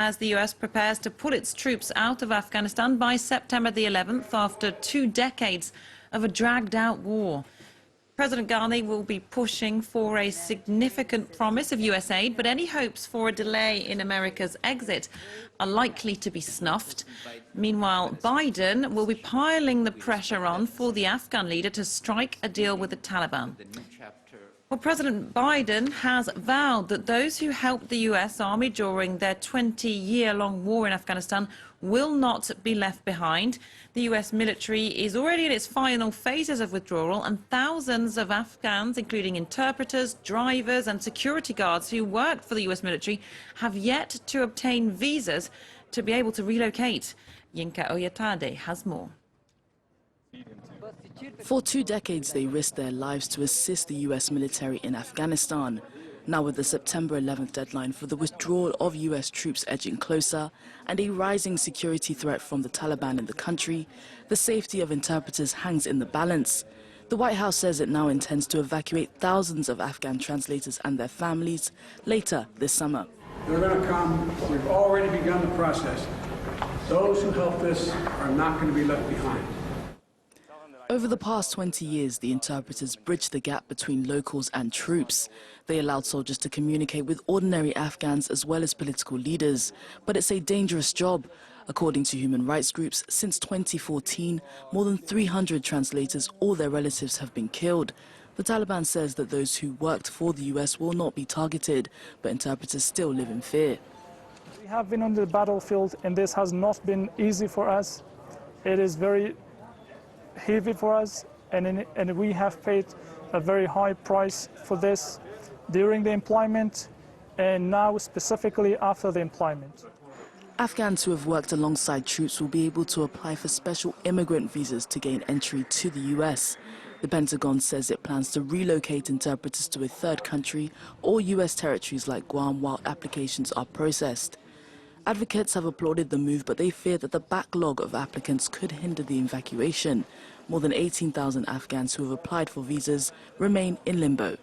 As the US prepares to pull its troops out of Afghanistan by September the 11th after 2 decades of a dragged-out war. President Ghani will be pushing for a significant promise of US aid, but any hopes for a delay in America's exit are likely to be snuffed. Meanwhile, Biden will be piling the pressure on for the Afghan leader to strike a deal with the Taliban. Well, President Biden has vowed that those who helped the US Army during their 20-year-long war in Afghanistan will not be left behind. The US military is already in its final phases of withdrawal, and thousands of Afghans, including interpreters, drivers and security guards who worked for the US military, have yet to obtain visas to be able to relocate. Yinka Oyatade has more. For 2 decades, they risked their lives to assist the US military in Afghanistan. Now, with the September 11th deadline for the withdrawal of US troops edging closer and a rising security threat from the Taliban in the country, the safety of interpreters hangs in the balance. The White House says it now intends to evacuate thousands of Afghan translators and their families later this summer. They're going to come. We've already begun the process. Those who helped us are not going to be left behind. Over the past 20 years, the interpreters bridged the gap between locals and troops. They allowed soldiers to communicate with ordinary Afghans as well as political leaders. But it's a dangerous job. According to human rights groups, since 2014, more than 300 translators or their relatives have been killed. The Taliban says that those who worked for the US will not be targeted, but interpreters still live in fear. We have been on the battlefield, and this has not been easy for us. It is very heavy for us, and we have paid a very high price for this during the employment and now specifically after the employment. Afghans who have worked alongside troops will be able to apply for special immigrant visas to gain entry to the US. The Pentagon says it plans to relocate interpreters to a third country or US territories like Guam while applications are processed. Advocates have applauded the move, but they fear that the backlog of applicants could hinder the evacuation. More than 18,000 Afghans who have applied for visas remain in limbo.